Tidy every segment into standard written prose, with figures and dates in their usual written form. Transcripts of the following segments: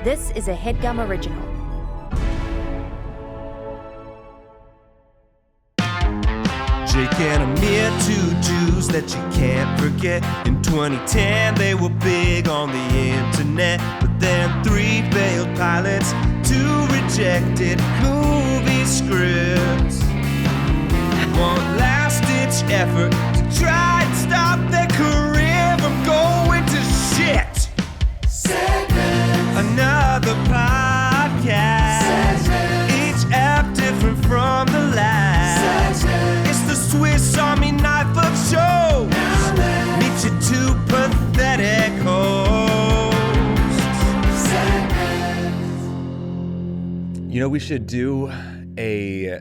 This is a Headgum original. Jake and Amir, two Jews that you can't forget. In 2010, they were big on the internet. But then 3 failed pilots, 2 rejected movie scripts. One last-ditch effort to try and stop their career from going to shit. Segment. Another podcast. Segment. Each app different from the last. Segment. It's the Swiss Army knife of shows. Meet your 2 pathetic hosts. You know, we should do a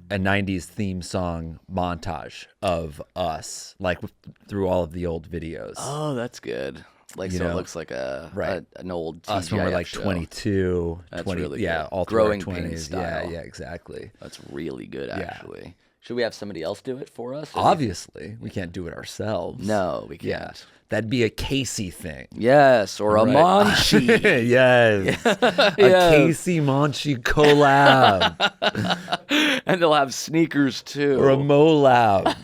90s theme song montage of us, like through all of the old videos. Oh, that's good. Like, You so know, it looks like an old TGIF Us when we're like show. 22, That's 20, really yeah, good. all through Growing our 20s. pains style. Yeah, exactly. That's really good, Yeah. actually. Should we have somebody else do it for us? Obviously, we can't do it ourselves. No, we can't. Yeah, that'd be a Casey thing. Yes, or a Right. Monchi. Yes. A Yes. Casey Monchi collab. And they'll have sneakers, too. Or a Molab.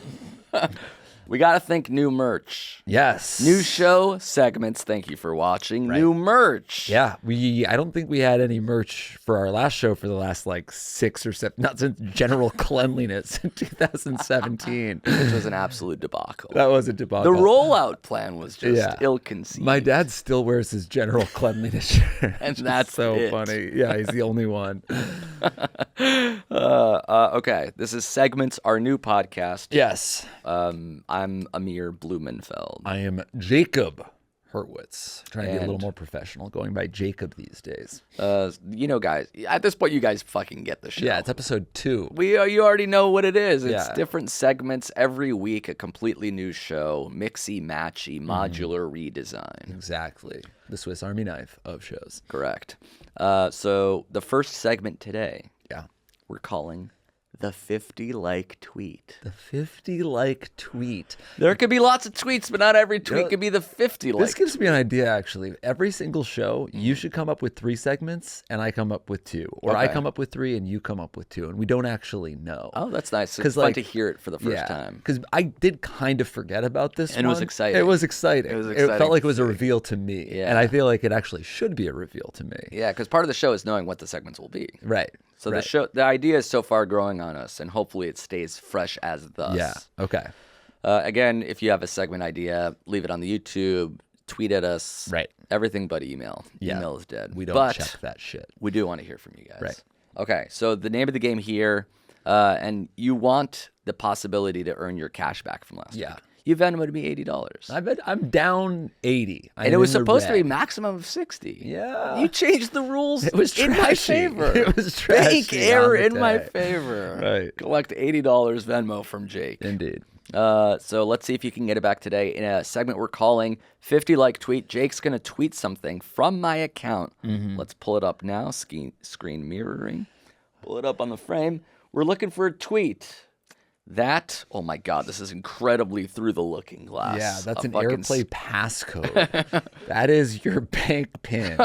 We got to think new merch. Yes. New show segments. Thank you for watching. Right. New merch. Yeah, I don't think we had any merch for our last show for the last 6 or 7, not since General Cleanliness in 2017. Which was an absolute debacle. That was a debacle. The rollout plan was just Yeah. ill-conceived. My dad still wears his General Cleanliness shirt. And It's that's so it. funny. Yeah, he's the only one. Okay, this is Segments, our new podcast. Yes. I'm Amir Blumenfeld. I am Jacob Hurwitz. Trying to be a little And- more professional, going by Jacob these days. Guys, at this point, you guys fucking get the show. Yeah, it's episode 2. You already know what it is. It's Yeah. different segments every week, a completely new show, mixy, matchy, modular redesign. Exactly. The Swiss Army knife of shows. Correct. So the first segment today, Yeah. we're calling the 50 like tweet. The 50 like tweet. There could be lots of tweets, but not every tweet could be the 50 like. This gives me an idea, actually. Every single show, you should come up with 3 segments, and I come up with 2. Or I Okay. come up with 3, and you come up with 2. And we don't actually know. Oh, that's nice. It's 'Cause, fun like, to hear it for the first time. Because I did kind of forget about this And it was one. exciting. It was exciting. It was It exciting felt like to it was a see. reveal to me. Yeah. And I feel like it actually should be a reveal to me. Yeah, because part of the show is knowing what the segments will be. Right. So right. the idea is so far growing on us, and hopefully it stays fresh as thus. Yeah. Okay. Again, if you have a segment idea, leave it on the YouTube, tweet at us. Right. Everything but email. Yeah. Email is dead. We don't but check that shit. we do want to hear from you guys. Right. Okay, so the name of the game here, and you want the possibility to earn your cash back from last Yeah. week. You Venmoed me $80. I bet I'm down 80. And it was supposed to be red. maximum of 60. Yeah. You changed the rules It was in my trashy. favor. It was trashy Fake error on the in my day. favor. Right. Collect $80 Venmo from Jake. Indeed. So let's see if you can get it back today in a segment we're calling 50 Like Tweet. Jake's going to tweet something from my account. Let's pull it up now. Screen mirroring. Pull it up on the frame. We're looking for a tweet. Oh my God, this is incredibly through the looking glass. Yeah, that's A an fucking AirPlay passcode. That is your bank pin.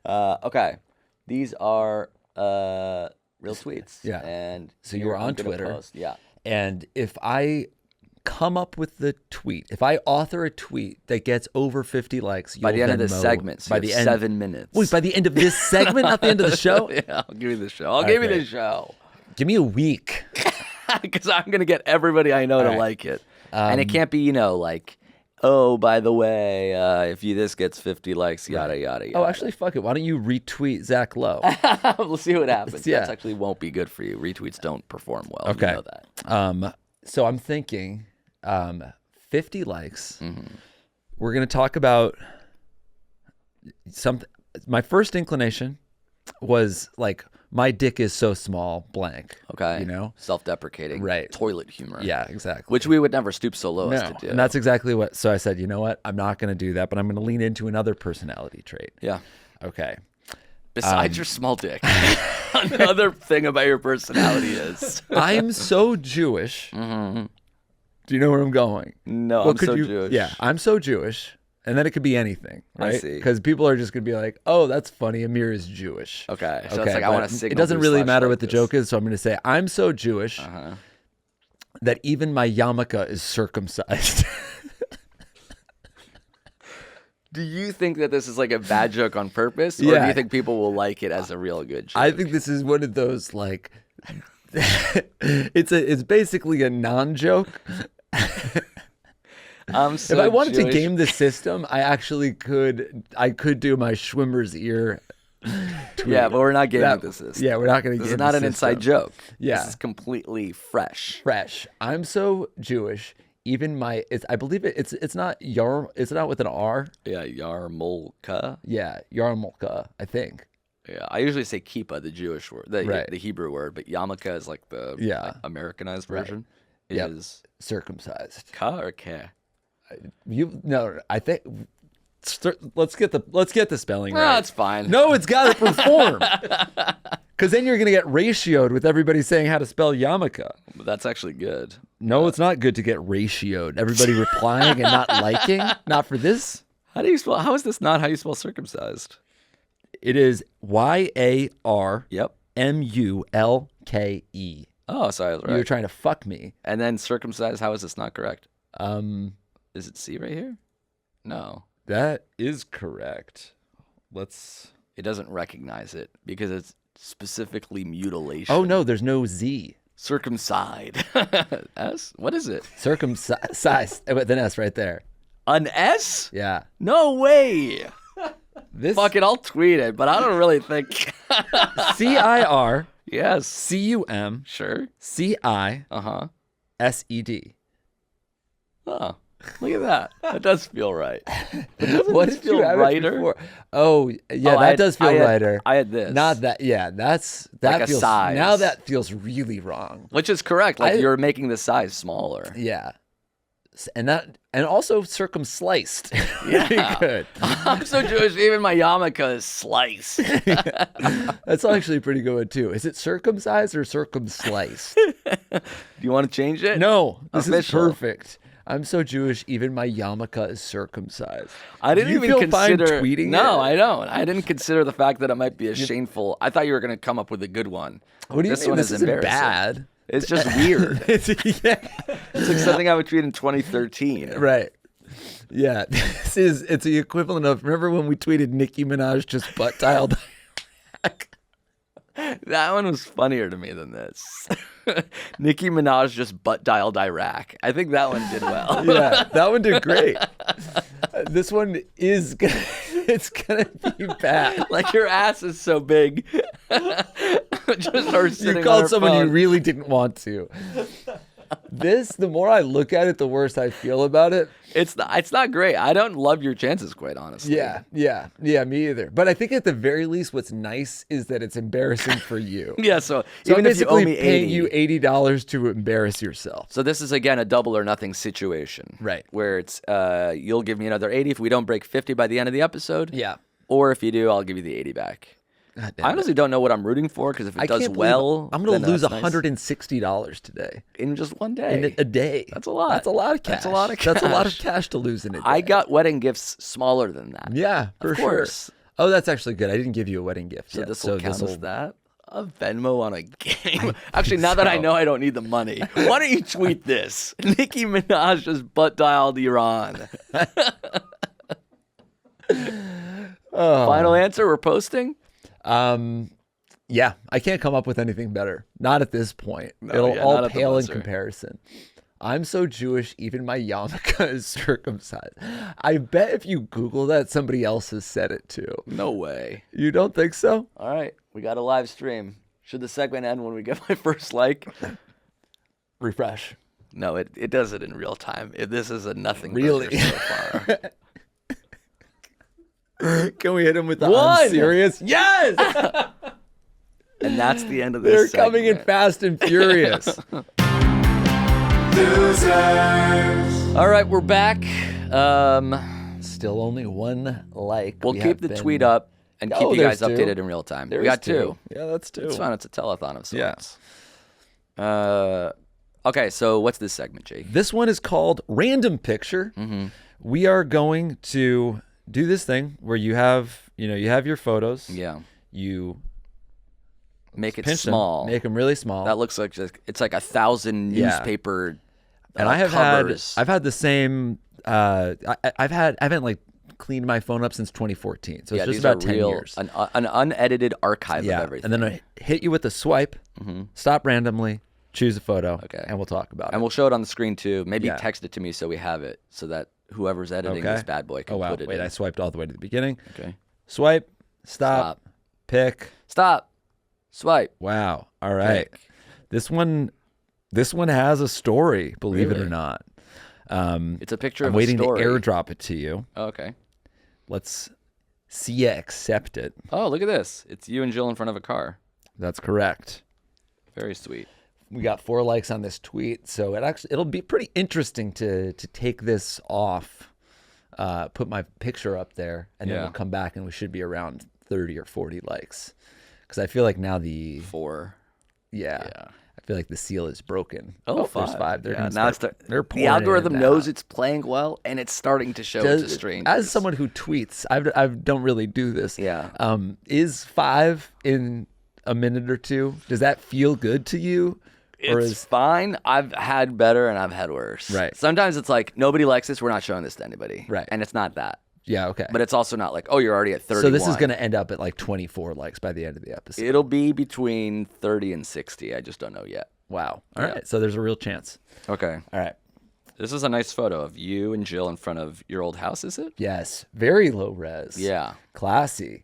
Okay, these are real tweets. Yeah. And So you were I'm on gonna Twitter. post. Yeah. And if I come up with the tweet, if I author a tweet that gets over 50 likes, By the you'll end of the Venmo- segment, so by you the have end, 7 minutes. Wait, by the end of this segment, not the end of the show? Yeah, I'll give you the show. I'll give you Okay. the show. Give me a week. Because I'm going to get everybody I know to right. like it. And it can't be, oh, by the way, if this gets 50 likes, yada, yada, yada. Oh, actually, fuck it. Why don't you retweet Zach Lowe? We'll see what happens. Yeah. That actually won't be good for you. Retweets don't perform well. Okay. You know that. So I'm thinking 50 likes. We're going to talk about something. My first inclination was my dick is so small, blank. Okay. You know? Self-deprecating. Right. Toilet humor. Yeah, exactly. Which we would never stoop so low as No, to do. and that's exactly what. So I said, you know what? I'm not going to do that, but I'm going to lean into another personality trait. Yeah. Okay. Besides your small dick. Another thing about your personality is. I'm so Jewish. Do you know where I'm going? No, Well, I'm could so you- Jewish. Yeah, I'm so Jewish. And then it could be anything, I right? see. Because people are just going to be like, oh, that's funny. Amir is Jewish. Okay. So it's like, I want to signal. It doesn't really matter like what the this. joke is. So I'm going to say, I'm so Jewish that even my yarmulke is circumcised. Do you think that this is like a bad joke on purpose? Or do Yeah. you think people will like it as a real good joke? I think this is one of those like, it's basically a non-joke. I'm so If I wanted Jewish. to game the system, I could do my Schwimmer's ear. Tweet. Yeah, but we're not gaming That- the system. Yeah, we're not going to This game is not the an system. inside joke. Yeah. This is completely fresh. Fresh. I'm so Jewish. Even I believe it's not it's not with an R. Yeah, yarmulke. Yeah, yarmulke, I think. Yeah, I usually say kippah, the Jewish word, Right. the Hebrew word, but yarmulke is like the Americanized version. Yep. Is Circumcised. ka or ke? I think let's get the spelling No, right. it's fine. No, it's got to perform. Because then you're going to get ratioed with everybody saying how to spell yarmulke. But that's actually good. No, it's not good to get ratioed. Everybody replying and not liking. Not for this. How do you spell? How is this not how you spell circumcised? It is YARMULKE. Yep. Oh, sorry, I was You're right. trying to fuck me. And then circumcised. How is this not correct? Is Is it C right here? No, that is correct. it doesn't recognize it because it's specifically mutilation. Oh no, there's no Z. Circumcised. S? What is it? Circumcised with an S right there. An S? Yeah. No way. This Fuck it, I'll tweet it, but I don't really think. CIR Yes. CUM Sure. CISED. Uh-huh. Oh, look at that. That does feel right. What this did feel you have it righter? before? Oh, yeah, Oh, that does feel righter. I had this. Not that. Yeah, that Like a feels. size. Now that feels really wrong. Which is correct. Like you're making the size smaller. Yeah, and also circumsliced. Yeah. Really good. I'm so Jewish, even my yarmulke is sliced. That's actually pretty good too. Is it circumcised or circumsliced? Do you want to change it? No, this Official. is perfect. I'm so Jewish, even my yarmulke is circumcised. I didn't Do you even feel consider fine tweeting No, it? I don't. I didn't consider the fact that it might be a shameful. I thought you were going to come up with a good one. What do you This mean? one This is isn't embarrassing. bad. It's just weird. Yeah. It's like something I would tweet in 2013. Right. Yeah. It's the equivalent of, remember when we tweeted Nicki Minaj just butt dialed? That one was funnier to me than this. Nicki Minaj just butt dialed Iraq. I think that one did well. Yeah, that one did great. This one is gonna, it's gonna be bad. Like your ass is so big. Just her sitting You on called her someone you phone. really didn't want to. The more I look at it, the worse I feel about it. It's not great. I don't love your chances, quite honestly. Yeah, me either. But I think at the very least, what's nice is that it's embarrassing for you. Yeah. So So even I'm if you owe basically me paying 80, you $80 to embarrass yourself. so this is again a double or nothing situation, Right. Where it's you'll give me another 80 if we don't break 50 by the end of the episode. Yeah. Or if you do, I'll give you the 80 back. God damn I it. honestly don't know what I'm rooting for because if it I does can't believe well, I'm going to then lose that's nice. $160 today In just one day. in a day. That's a lot. That's a lot of cash. That's a lot of That's a lot of cash. cash to lose in a day. I got wedding gifts smaller than that. Yeah, for Of sure. course. Oh, that's actually good. I didn't give you a wedding gift So yet. this will count this'll- as that. A Venmo on a game. Actually, now that I know I don't need the money, why don't you tweet this? Nicki Minaj just butt dialed Iran. Final answer. We're posting. Yeah, I can't come up with anything better. Not at this point. No, It'll yeah, all not at the pale in buzzer. comparison. I'm so Jewish, even my yarmulke is circumcised. I bet if you Google that, somebody else has said it too. No way. You don't think so? All right, we got a live stream. Should the segment end when we get my first like? Refresh. No, it does it in real time. This is a nothing burger Really? so far. Can we hit him with the One! I'm serious? Yes! And that's the end of They're this. coming in segment. fast and furious. All right, we're back. Still only one like. We'll We keep have the been- tweet up and keep Oh, you guys there's two. updated in real time. We There's got two. Yeah, that's two. It's fun. It's a telethon of Yeah. sorts. Okay, so what's this segment, Jake? This one is called Random Picture, we are going to do this thing where you have your photos. Yeah. You Make it pinch small. them, make them really small. That looks like it's like 1,000 newspaper and I have covers. I've had the same. I haven't like cleaned my phone up since 2014, so it's just these about are 10 real, years. An unedited archive of everything. And then I hit you with a swipe. Stop randomly, choose a photo, and we'll talk about it. And we'll show it on the screen too. Maybe Yeah. text it to me so we have it, so that whoever's editing this bad boy can put it Wait, in. I swiped all the way to the beginning. Okay. Swipe, stop, pick. Stop. Swipe. Wow. All right. Pick. This one has a story, believe it or Really? not. It's a picture I'm of waiting a story. to airdrop it to you. Oh, okay. Let's see you accept it. Oh, look at this. It's you and Jill in front of a car. That's correct. Very sweet. We got 4 likes on this tweet, so it'll be pretty interesting to take this off, put my picture up there, and then we'll come back and we should be around 30 or 40 likes. Because I feel like now 4. I feel like the seal is broken. Oh, there's 5. They're gonna now start, it's they're the pouring algorithm in knows now. it's playing well, and it's starting to show it to strangers. As someone who tweets, I don't really do this. Yeah. Is 5 in a minute or two? Does that feel good to you? It's fine. I've had better and I've had worse. Right. Sometimes it's like, nobody likes this, we're not showing this to anybody. Right. And it's not that. Yeah, okay. But it's also not like, oh, you're already at 31. So this is going to end up at like 24 likes by the end of the episode. It'll be between 30 and 60. I just don't know yet. Wow. All right. So there's a real chance. Okay. All right. This is a nice photo of you and Jill in front of your old house, is it? Yes. Very low res. Yeah. Classy.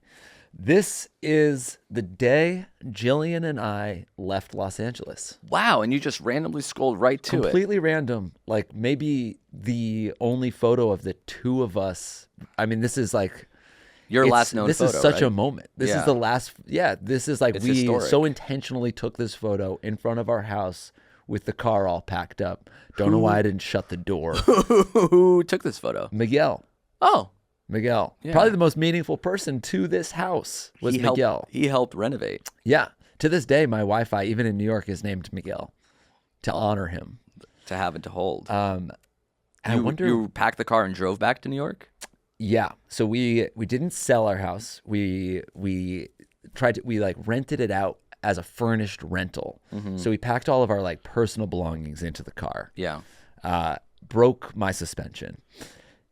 This is the day Jillian and I left Los Angeles. Wow. And you just randomly scrolled right to it. Completely random. Like maybe the only photo of the two of us. I mean, this is like Your last known this photo, is such right? a moment. This is Yeah. the last. Yeah, this is like It's we historic. so intentionally took this photo in front of our house with the car all packed up. Don't know why I didn't shut the door. Who took this photo? Miguel. Yeah. Probably the most meaningful person to this house was Miguel. He helped renovate. Yeah. To this day, my Wi-Fi, even in New York, is named Miguel to honor him. To have and to hold. I wonder. You packed the car and drove back to New York? Yeah. So we didn't sell our house. We rented it out as a furnished rental. So we packed all of our like personal belongings into the car. Yeah. Broke my suspension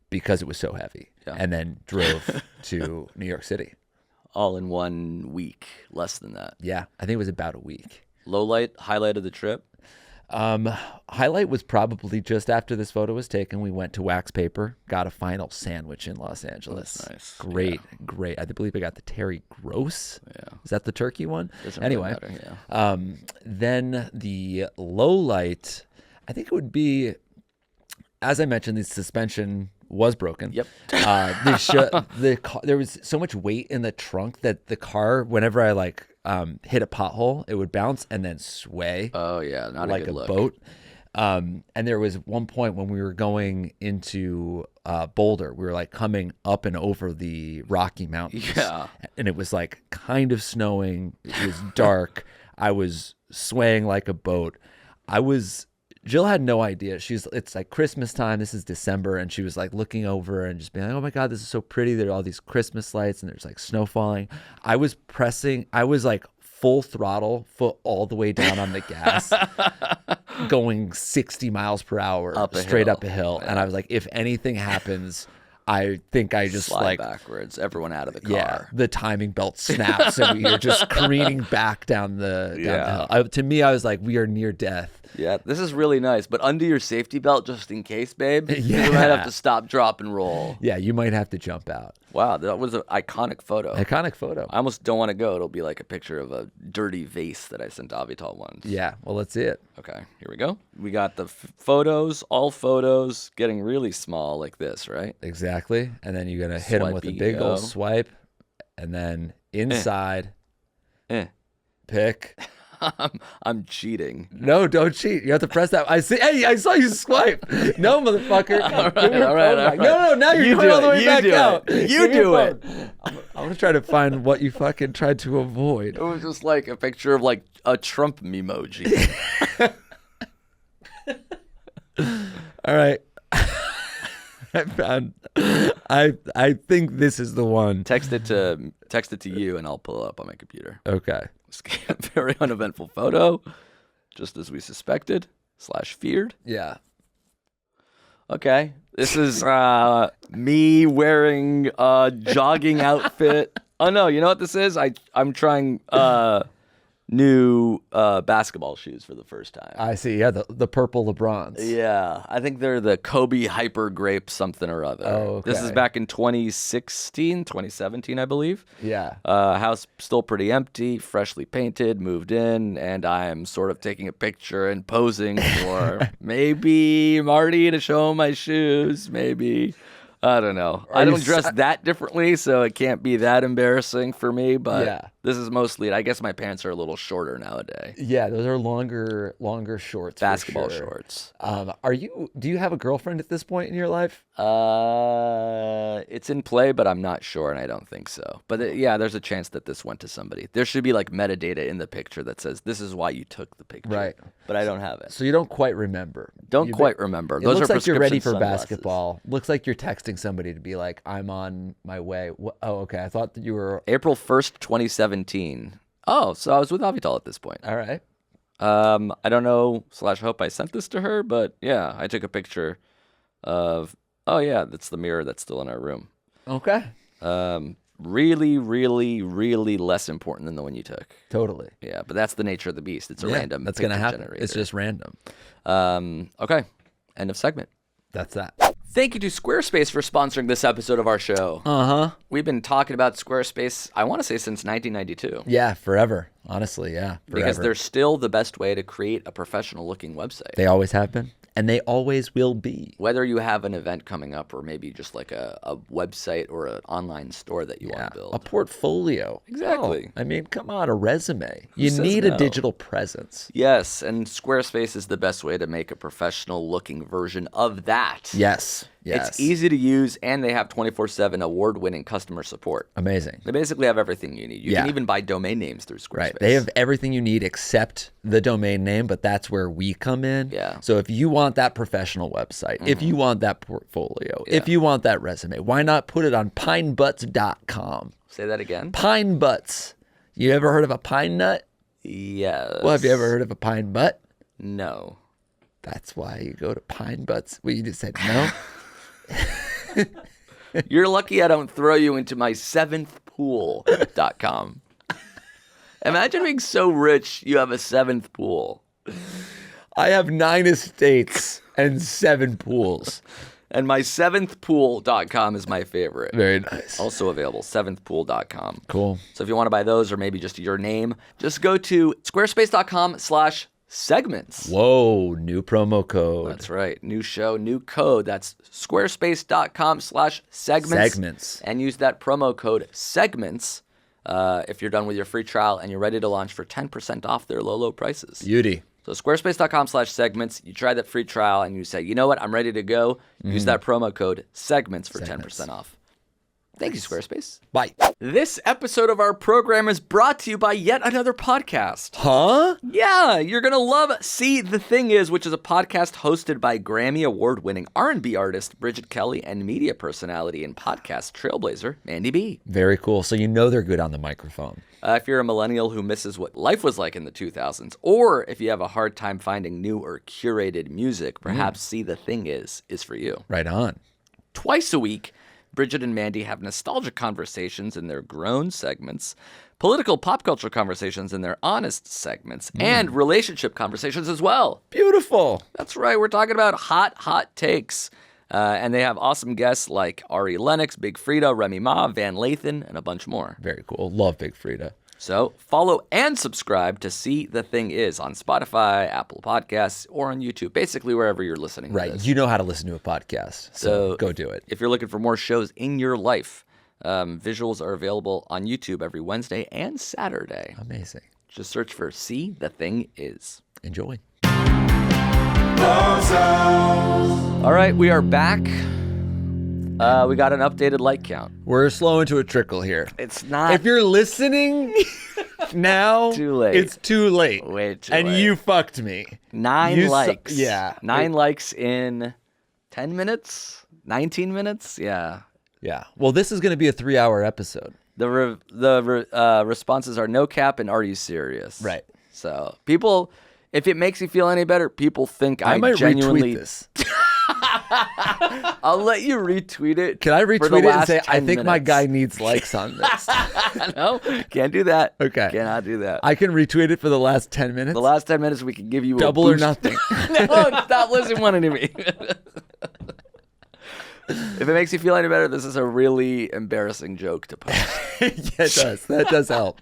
because it was so heavy, Yeah. and then drove to New York City. All in 1 week, less than that. Yeah, I think it was about a week. Highlight of the trip? Highlight was probably just after this photo was taken. We went to Wax Paper, got a final sandwich in Los Angeles. That's nice. Great. I believe I got the Terry Gross. Yeah. Is that the turkey one? Doesn't really Anyway, matter, yeah. then the low light, I think it would be, as I mentioned, the suspension was broken. Yep. There was so much weight in the trunk that the car, whenever I hit a pothole, it would bounce and then sway. Oh, yeah. Not like a good look. boat. And there was one point when we were going into Boulder, we were like coming up and over the Rocky Mountains. Yeah. And it was like kind of snowing. It was dark. I was swaying like a boat. Jill had no idea. It's like Christmas time. This is December. And she was like looking over and just being like, oh my God, this is so pretty. There are all these Christmas lights and there's like snow falling. I was like full throttle, foot all the way down on the gas, going 60 miles per hour straight up a hill. Yeah. And I was like, if anything happens, I think I just slide backwards, everyone out of the car. Yeah, the timing belt snaps and we are just careening back down the hill. To me, I was like, we are near death. Yeah, this is really nice. But undo your safety belt just in case, babe. Yeah. You might have to stop, drop, and roll. Yeah, you might have to jump out. Wow, that was an iconic photo. Iconic photo. I almost don't want to go. It'll be like a picture of a dirty vase that I sent Avital once. Yeah, well, let's see it. Okay, here we go. We got the photos, all photos, getting really small like this, right? Exactly. And then you're going to hit them with a big old swipe. And then inside, pick. I'm cheating. No, don't cheat. You have to press that. I saw you swipe. No, motherfucker. all right. No, now you're going all the way back out. You do it. I'm going to try to find what you fucking tried to avoid. It was just like a picture of like a Trump memoji. All right. I found. I think this is the one. Text it to you, and I'll pull it up on my computer. Okay. Very uneventful photo, just as we suspected / feared. Yeah. Okay, this is me wearing a jogging outfit. Oh no, you know what this is? I'm trying new basketball shoes for the first time. I see. Yeah, the purple LeBrons. Yeah, I think they're the Kobe Hyper Grape something or other. Oh, okay. This is back in 2017, I believe. Yeah. House still pretty empty, freshly painted, moved in, and I am sort of taking a picture and posing for maybe Marty to show him my shoes, maybe. I don't know. I don't dress that differently, so it can't be that embarrassing for me, but this is mostly, I guess my pants are a little shorter nowadays. Yeah, those are longer shorts. Basketball for sure. shorts. Do you have a girlfriend at this point in your life? It's in play, but I'm not sure, and I don't think so. But there's a chance that this went to somebody. There should be like metadata in the picture that says this is why you took the picture. Right. But I don't have it. So you don't quite remember. Remember. It Those looks are like you're ready for sunglasses. basketball. Looks like you're texting somebody to be like, I'm on my way. Oh, okay. I thought that you were... April 1st, 2017. Oh, so I was with Avital at this point. All right. I don't know / hope I sent this to her, but yeah, I took a picture of... Oh, yeah, that's the mirror that's still in our room. Okay. Really, really, really less important than the one you took. Totally. Yeah, but that's the nature of the beast. It's a random That's going to happen. generator. It's just random. Okay, end of segment. That's that. Thank you to Squarespace for sponsoring this episode of our show. Uh-huh. We've been talking about Squarespace, I want to say, since 1992. Yeah, forever. Honestly, yeah. Forever. Because they're still the best way to create a professional-looking website. They always have been. And they always will be. Whether you have an event coming up or maybe just like a website or an online store that you want to build. A portfolio. Exactly. Oh, I mean, come on, a resume. You says need no? a digital presence. Yes, and Squarespace is the best way to make a professional-looking version of that. Yes. It's easy to use, and they have 24/7 award-winning customer support. Amazing. They basically have everything you need. You can even buy domain names through Squarespace. Right. They have everything you need except the domain name, but that's where we come in. Yeah. So if you want that professional website, if you want that portfolio, if you want that resume, why not put it on pinebutts.com? Say that again? Pine Butts. You ever heard of a pine nut? Yes. Well, have you ever heard of a pine butt? No. That's why you go to Pine Butts. Well, you just said no. You're lucky I don't throw you into my 7thpool.com. Imagine being so rich you have a 7th pool. I have 9 estates and 7 pools. And my 7thpool.com is my favorite. Very nice. Also available, 7thpool.com. Cool. So if you want to buy those or maybe just your name, just go to squarespace.com/segments. Whoa, new promo code. That's right. New show, new code. That's squarespace.com/segments. Segments. And use that promo code segments if you're done with your free trial and you're ready to launch for 10% off their low prices. Beauty. So squarespace.com/segments. You try that free trial and you say, you know what, I'm ready to go. Use that promo code segments for 10% off. Thank you, Squarespace. Bye. This episode of our program is brought to you by yet another podcast. Huh? Yeah, you're going to love See the Thing Is, which is a podcast hosted by Grammy Award-winning R&B artist Bridget Kelly and media personality and podcast trailblazer Mandy B. Very cool. So you know they're good on the microphone. If you're a millennial who misses what life was like in the 2000s, or if you have a hard time finding new or curated music, perhaps See the Thing Is for you. Right on. Twice a week, Bridget and Mandy have nostalgic conversations in their grown segments, political pop culture conversations in their honest segments, and relationship conversations as well. Beautiful. That's right. We're talking about hot takes. And they have awesome guests like Ari Lennox, Big Frida, Remy Ma, Van Lathan, and a bunch more. Very cool. Love Big Frida. So follow and subscribe to See the Thing Is on Spotify, Apple Podcasts, or on YouTube, basically wherever you're listening to Right. this. You know how to listen to a podcast, so go do it. If you're looking for more shows in your life, visuals are available on YouTube every Wednesday and Saturday. Amazing. Just search for See the Thing Is. Enjoy. All right, we are back. We got an updated like count. We're slow into a trickle here. It's not If you're listening now, Too late. it's too late. Way too and late. you fucked me. 9 You likes. yeah. 9 likes in 10 minutes? 19 minutes? Yeah. Yeah. Well, this is going to be a 3-hour episode. The responses are no cap and are you serious? Right. So people, if it makes you feel any better, people think I might genuinely. retweet this. I'll let you retweet it. Can I for the retweet it and last say, 10 I think my minutes." guy needs likes on this? No, can't do that. Okay. Cannot do that. I can retweet it for the last 10 minutes? The last 10 minutes, we can give you Double a or boost. nothing. No, stop listening to me. If it makes you feel any better, this is a really embarrassing joke to post. Yeah, it does. That does help.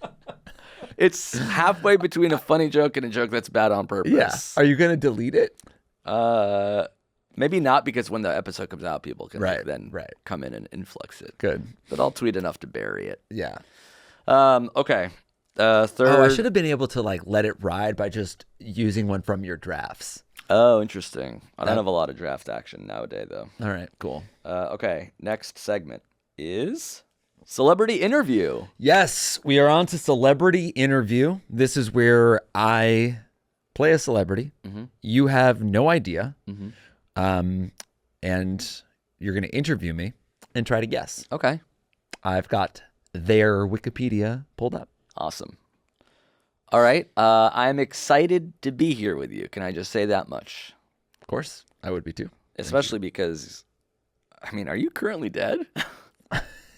It's halfway between a funny joke and a joke that's bad on purpose. Yeah. Are you going to delete it? Maybe not, because when the episode comes out, people can then right. come in and influx it. Good. But I'll tweet enough to bury it. Yeah. Okay. Third. Oh, I should have been able to like let it ride by just using one from your drafts. Oh, interesting. I don't have a lot of draft action nowadays, though. All right, cool. Okay. Next segment is celebrity interview. Yes, we are on to celebrity interview. This is where I play a celebrity. Mm-hmm. You have no idea. Mm-hmm. And you're going to interview me and try to guess. Okay. I've got their Wikipedia pulled up. Awesome. All right. I'm excited to be here with you. Can I just say that much? Of course, I would be too. Especially because, I mean, are you currently dead?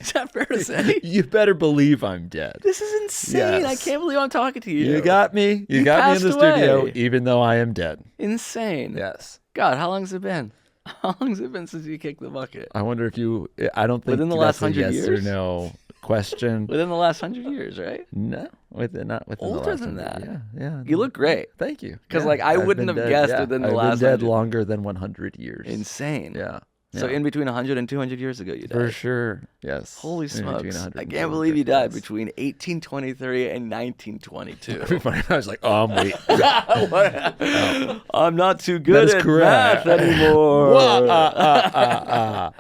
Is that fair to say? You better believe I'm dead. This is insane. Yes. I can't believe I'm talking to you. You got me. You got me in the passed studio, away. even though I am dead. Insane. Yes. God, how long has it been? How long has it been since you kicked the bucket? I wonder if you. I don't think Within the that's last a 100 yes years? or no question. Within the last 100 years, right? No, not within Older the last than 100. that. Yeah. You look great. Thank you. 'Cause, like, I I've wouldn't been have dead, guessed within the I've last been dead 100. longer than 100 years. Insane. Yeah. So Yeah. in between 100 and 200 years ago, you died. For sure. Yes. Holy In between smokes. 100 I and can't 200 believe you died yes. between 1823 and 1922. It'd be funny if I was like, wait. I'm not too good is at correct. math anymore. Whoa,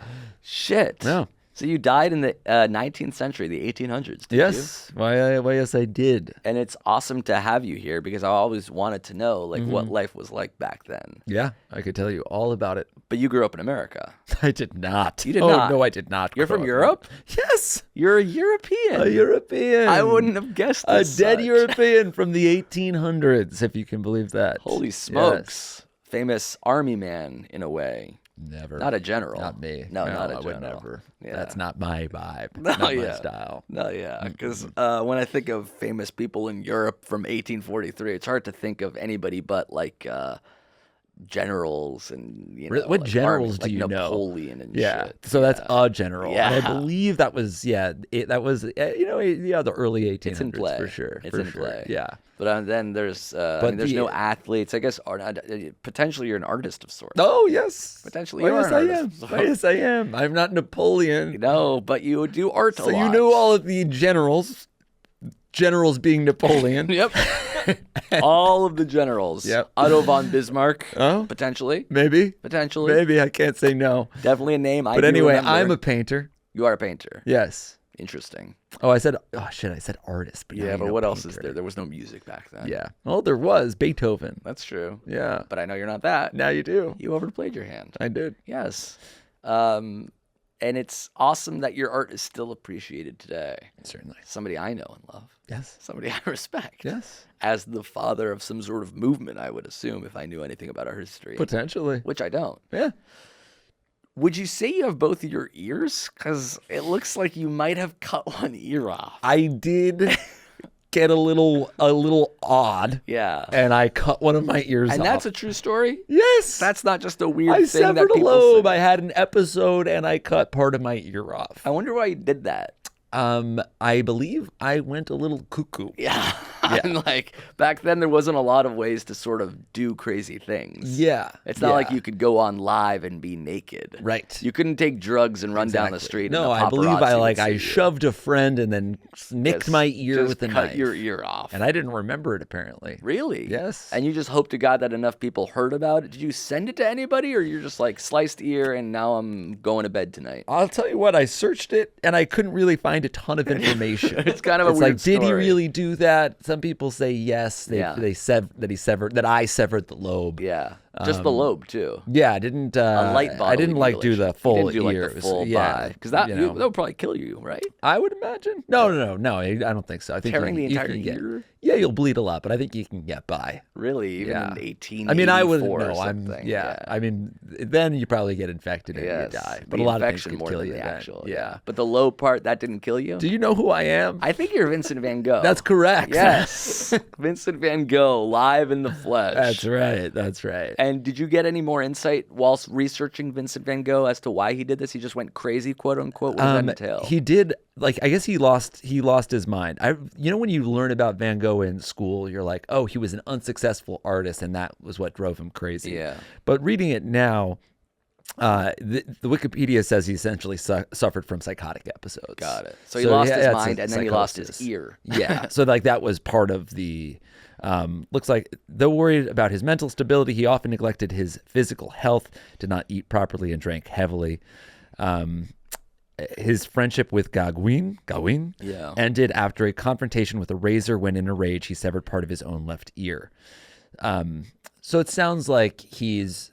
Shit. No. So you died in the 19th century, the 1800s, did you? Yes. Why, yes, I did. And it's awesome to have you here because I always wanted to know like what life was like back then. Yeah, I could tell you all about it. But you grew up in America. I did not. You did oh, not? No, I did not. You're grow from up. Europe? Yes. You're a European. A European. I wouldn't have guessed A this. dead such. European from the 1800s, if you can believe that. Holy smokes. Famous army man in a way. Never. Not a general. Not me. No, not a I would general. never. Yeah. That's not my vibe. No, not yeah. my style. No, yeah, because when I think of famous people in Europe from 1843, it's hard to think of anybody but like generals and Really? What like generals army, do like you know? Napoleon and Yeah. shit. So that's a general. And I Yeah. believe that was that was the early 1800s It's in play. for sure. It's for in sure. play. Yeah. But then there's But there's no the- athletes. I guess potentially you're an artist of sorts. Oh yes. Potentially Why, you are yes, an I artist am. of sorts. Why, yes, I am. I'm not Napoleon. No, but you do art a So lot. you know all of the generals. Generals being Napoleon. Yep. All of the generals. Yep. Otto von Bismarck. Oh. Potentially. Maybe. Potentially. Maybe I can't say no. Definitely a name. I But do anyway, remember. I'm a painter. You are a painter. Yes. Interesting. Oh, I said artist. But now Yeah, you but know what else is painter. there? There was no music back then. Yeah. Well, there was Beethoven. That's true. Yeah. But I know you're not that. Now you do. You overplayed your hand. I did. Yes. And it's awesome that your art is still appreciated today. Certainly. Somebody I know and love. Yes. Somebody I respect. Yes. As the father of some sort of movement, I would assume, if I knew anything about our history. Potentially. Which I don't. Yeah. Would you say you have both of your ears? Because it looks like you might have cut one ear off. I did get a little odd, Yeah. and I cut one of my ears And off. that's a true story? yes. That's not just a weird I thing that severed a people lobe. say. I had an episode, and I cut part of my ear off. I wonder why you did that. I believe I went a little cuckoo. Yeah. And like back then there wasn't a lot of ways to sort of do crazy things. Yeah. It's not like you could go on live and be naked. Right. You couldn't take drugs and run down the street. No, and I the believe paparazzi would see I you. shoved a friend and then nicked Just- my ear just with a cut knife. your ear off. And I didn't remember it apparently. Really? Yes. And you just hope to God that enough people heard about it. Did you send it to anybody, or you're just like sliced ear and now I'm going to bed tonight? I'll tell you what, I searched it and I couldn't really find a ton of information. It's kind of a it's weird like, did he story. really do that? Some people say yes. Yeah. That I severed the lobe. Yeah. Just the lobe too. Yeah, I didn't. A light bodily I didn't like do the mutilation. full You didn't do like ear. the It was- full yeah, because that you know. that would probably kill you, right? I would imagine. No. I don't think so. I think Tearing you, the you entire can get- ear? Yeah, you'll bleed a lot, but I think you can get by. Really, even Yeah. in 1884 I mean, I wouldn't or know. something. Yeah. I mean, then you probably get infected and Yes, you die. But the a lot of things infection could more kill than you the then. actual. Yeah. But the lobe part that didn't kill you. Do you know who I am? I think you're Vincent Van Gogh. That's correct. Yes, Vincent Van Gogh, live in the flesh. That's right. That's right. And did you get any more insight whilst researching Vincent Van Gogh as to why he did this? He just went crazy, quote unquote. What does that entail? He did, like, I guess he lost his mind. You know, when you learn about Van Gogh in school, you're like, oh, he was an unsuccessful artist, and that was what drove him crazy. Yeah. But reading it now, the Wikipedia says he essentially suffered from psychotic episodes. Got it. So he lost his had mind, some and then he lost his psychosis. ear. Yeah. So like that was part of the. Looks like, though worried about his mental stability, he often neglected his physical health, did not eat properly, and drank heavily. His friendship with Gauguin Yeah. ended after a confrontation with a razor when, in a rage, he severed part of his own left ear. So it sounds like he's,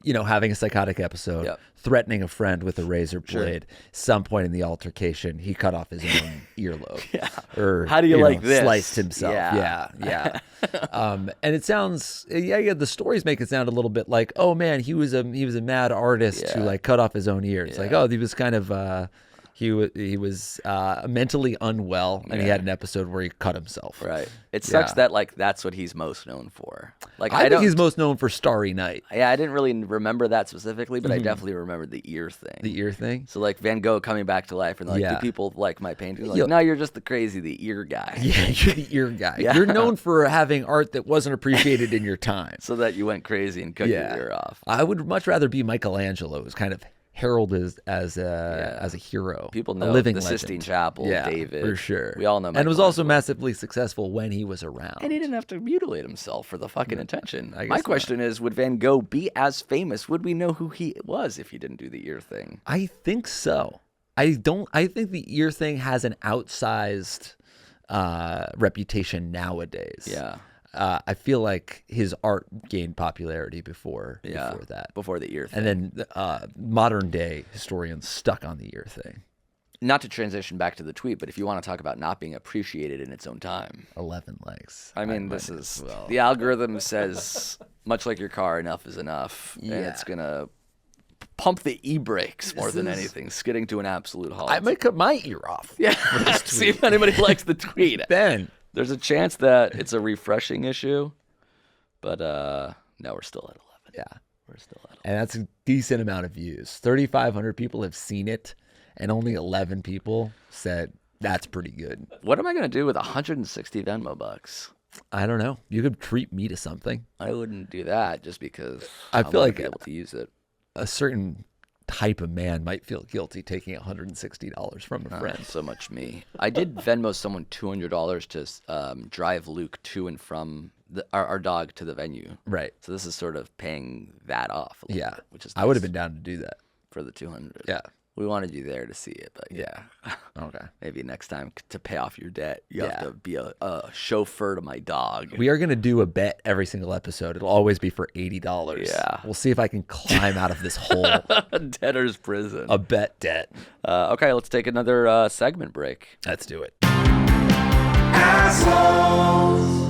having a psychotic episode, Yep. threatening a friend with a razor blade. Some point in the altercation, he cut off his own earlobe. Yeah. Or How do you like this? Sliced himself. Yeah. Yeah. And it sounds, the stories make it sound a little bit like, oh man, he was a mad artist who Yeah. like cut off his own ear. It's like, Yeah. oh, he was kind of he was mentally unwell, and he had an episode where he cut himself. Right. It sucks Yeah. that like that's what he's most known for. Like I think don't. he's most known for Starry Night, Yeah, I didn't really remember that specifically, but I definitely remembered the ear thing. the ear thing. So like Van Gogh coming back to life, and like, Yeah. do people like my paintings? Like, Yo- no, you're just the ear guy. Yeah, you're the ear guy. Yeah. You're known for having art that wasn't appreciated in your time. So that you went crazy and cut Yeah. your ear off. I would much rather be Michelangelo, who's kind of heralded as a hero. People a know living the legend. Sistine Chapel, Yeah, David. for sure. We all know and was also Michelangelo. massively successful when he was around. And he didn't have to mutilate himself for the fucking attention. I guess My not. question is, would Van Gogh be as famous? Would we know who he was if he didn't do the ear thing? I think so. I think the ear thing has an outsized reputation nowadays. Yeah. I feel like his art gained popularity before that. Before the ear thing. And then modern day historians stuck on the ear thing. Not to transition back to the tweet, but if you want to talk about not being appreciated in its own time. 11 likes. I mean, might this as is well. the algorithm says, much like your car, enough is enough, and Yeah. it's gonna pump the e-brakes more than is- anything, skidding to an absolute halt. I might cut my ear off. yeah, see if anybody likes the tweet. Ben. There's a chance that it's a refreshing issue, but no, we're still at 11. Yeah. We're still at 11. And that's a decent amount of views. 3,500 people have seen it, and only 11 people said that's pretty good. What am I gonna do with 160 Venmo bucks? I don't know. You could treat me to something. I wouldn't do that just because I feel like be able to use it. a certain type of man might feel guilty taking $160 from a friend. So much me. I did Venmo someone $200 to drive Luke to and from our dog to the venue. Right. So this is sort of paying that off. A little Yeah. bit, which is I would have nice been down to do that. for the 200. Yeah. We wanted you there to see it, but yeah. Okay. Maybe next time to pay off your debt, you Yeah. have to be a chauffeur to my dog. We are going to do a bet every single episode. It'll always be for $80. Yeah. We'll see if I can climb out of this hole. Debtor's prison. A bet debt. Okay, let's take another segment break. Let's do it.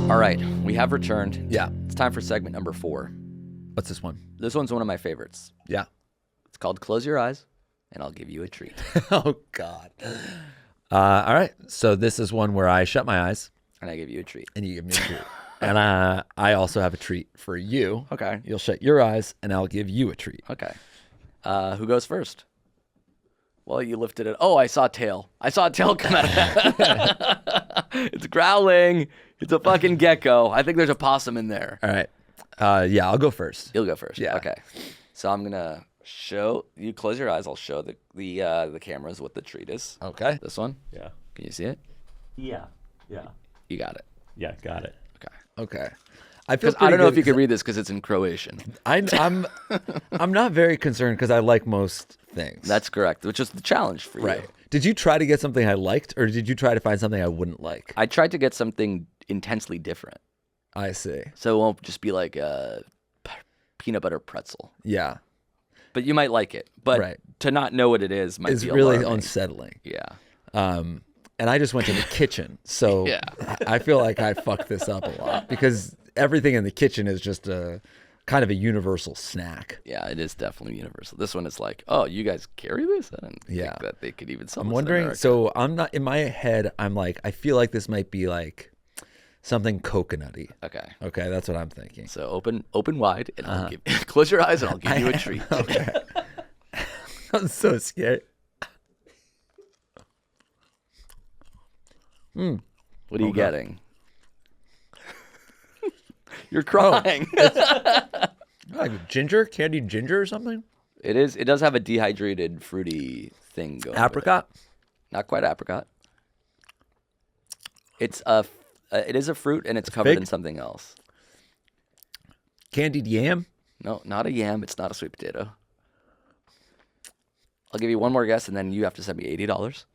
All right, we have returned. Yeah. It's time for segment number 4. What's this one? This one's one of my favorites. Yeah. It's called Close Your Eyes, and I'll give you a treat. Oh, God. All right. So this is one where I shut my eyes And I give you a treat. and you give me a treat. And I also have a treat for you. Okay. You'll shut your eyes and I'll give you a treat. Okay. Who goes first? Well, you lifted it. Oh, I saw a tail. I saw a tail come out. It's growling. It's a fucking gecko. I think there's a possum in there. All right. Yeah, I'll go first. You'll go first. Yeah. Okay. So I'm gonna show you. Close your eyes. I'll show the cameras what the treat is. Okay. This one. Yeah. Can you see it? Yeah. You got it. Yeah. Got it. Okay. Okay. I feel I don't know if you can can read this because it's in Croatian. I'm not very concerned because I like most things. That's correct, which is the challenge for you. right. Did you try to get something I liked, or did you try to find something I wouldn't like? I tried to get something intensely different. I see. So it won't just be like a peanut butter pretzel. Yeah. But you might like it. But Right. to not know what it is might It's be really alarming. unsettling. Yeah. And I just went to the kitchen. So Yeah. I feel like I fucked this up a lot because everything in the kitchen is just a kind of a universal snack. Yeah, it is definitely universal. This one is like, oh, you guys carry this? I didn't Yeah. think that they could even sell I'm this in wondering. America. So I'm not in my head. I'm like, I feel like this might be like something coconutty. Okay. Okay, that's what I'm thinking. So open wide, and I'll give close your eyes, and I'll give you a treat. Okay. I'm so scared. What are you getting? You're crying. Like ginger, candied ginger or something. It is. It does have a dehydrated, fruity thing going. with it. Apricot. Not quite apricot. It's a. It is a fruit, and it's covered fig? in something else. Candied yam. No, not a yam. It's not a sweet potato. I'll give you one more guess, and then you have to send me $80.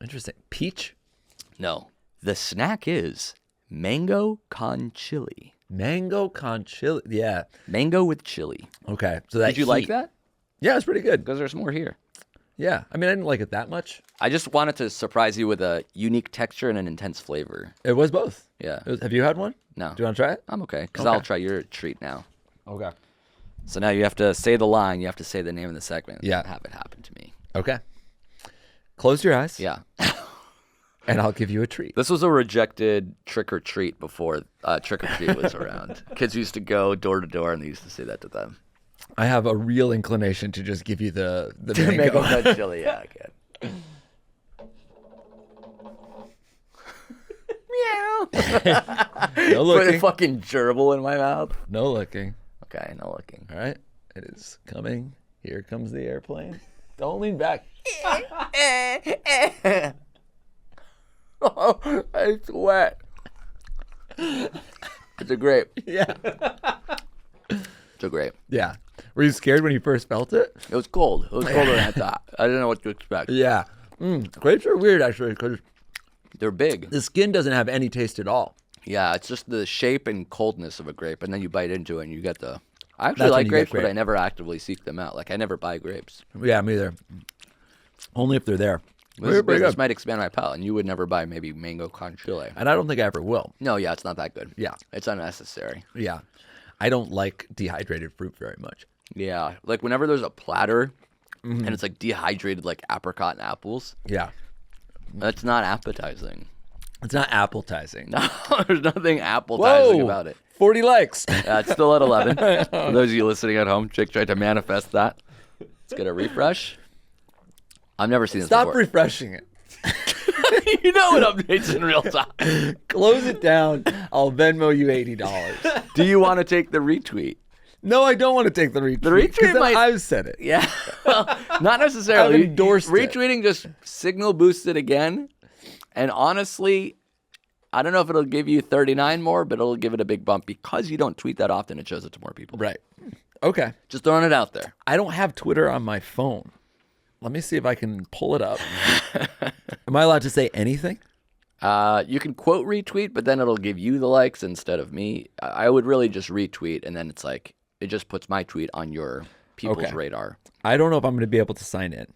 Interesting. Peach. No. The snack is mango con chili. Mango con chili. Yeah. Mango with chili. Okay. So that Did you like heat- that? Yeah, it's pretty good. Because there's more here. Yeah. I mean, I didn't like it that much. I just wanted to surprise you with a unique texture and an intense flavor. It was both. Yeah. Have you had one? No. Do you want to try it? I'm okay, because Okay. I'll try your treat now. Okay. So now you have to say the line. You have to say the name of the segment. Yeah. Have it happen to me. Okay. Close your eyes. Yeah. And I'll give you a treat. This was a rejected trick or treat before trick or treat was around. Kids used to go door to door and they used to say that to them. I have a real inclination to just give you the mango. Mango con chili, yeah, I can. Meow. No Put a looking. fucking gerbil in my mouth. No looking. Okay, no looking. All right. It is coming. Here comes the airplane. Don't lean back. Oh, it's wet. It's a grape. Yeah. It's a grape. Yeah. Were you scared when you first felt it? It was cold. It was colder than I thought. I didn't know what to expect. Yeah. Grapes are weird, actually, because They're big. the skin doesn't have any taste at all. Yeah, it's just the shape and coldness of a grape, and then you bite into it and you get the. I actually That's when like you get grapes, but grape. I never actively seek them out. Like I never buy grapes. Yeah, me either. Only if they're there. This, They're pretty this good. might expand my palate, and you would never buy maybe mango con chile. And I don't think I ever will. No, yeah, it's not that good. Yeah. It's unnecessary. Yeah. I don't like dehydrated fruit very much. Yeah, like whenever there's a platter and it's like dehydrated like apricot and apples, Yeah. that's not appetizing. It's not appetizing. No, there's nothing appetizing about it. 40 likes. It's still at 11. For those of you listening at home, Jake tried to manifest that. Let's get a refresh. I've never seen this Stop before. refreshing it. You know what updates in real time. Close it down. I'll Venmo you $80. Do you want to take the retweet? No, I don't want to take the retweet. The retweet 'cause then might- I've said it. Yeah. Not necessarily. I've endorsed it. Retweeting just signal boosts it again. And honestly, I don't know if it'll give you 39 more, but it'll give it a big bump because you don't tweet that often. It shows it to more people. Right. Okay. Just throwing it out there. I don't have Twitter on my phone. Let me see if I can pull it up. Am I allowed to say anything? You can quote retweet, but then it'll give you the likes instead of me. I would really just retweet, and then it's like it just puts my tweet on your people's Okay. radar. I don't know if I'm going to be able to sign in.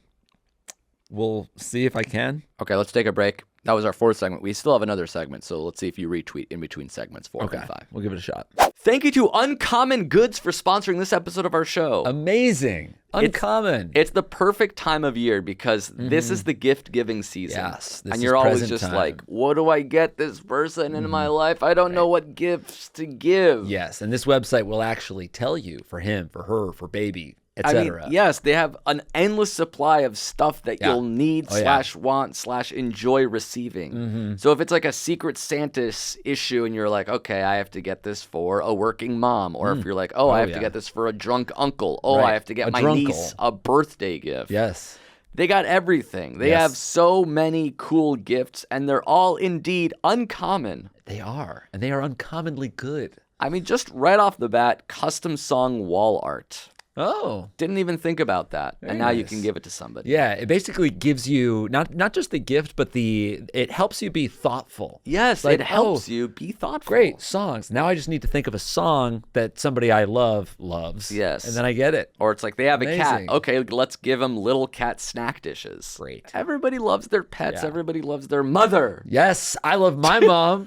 We'll see if I can. Okay, let's take a break. That was our fourth segment. We still have another segment, so let's see if you retweet in between segments 4 and 5. We'll give it a shot. Thank you to Uncommon Goods for sponsoring this episode of our show. Amazing. Uncommon. It's the perfect time of year because this is the gift-giving season. Yes, this and is you're always present just time. like, what do I get this person in my life? I don't know what gifts to give. Yes, and this website will actually tell you for him, for her, for baby, I mean, etc. yes, they have an endless supply of stuff that Yeah. you'll need Oh, yeah. /want /enjoy receiving. So if it's like a Secret Santa issue and you're like, okay, I have to get this for a working mom, or if you're like, oh, I have to yeah. get this for a drunk uncle, oh, I Right. have to get A my drunkle. niece a birthday gift. Yes. They got everything. They Yes. have so many cool gifts, and they're all indeed uncommon. They are, and they are uncommonly good. I mean, just right off the bat, custom song wall art. Oh. Didn't even think about that. Very and now you nice. can give it to somebody. Yeah, it basically gives you not just the gift, but it helps you be thoughtful. Yes, Like, it helps you be thoughtful. Great songs. Now I just need to think of a song that somebody I love loves. Yes. And then I get it. Or it's like they have a cat. Amazing. Okay, let's give them little cat snack dishes. Great. Everybody loves their pets. Yeah. Everybody loves their mother. Yes, I love my mom.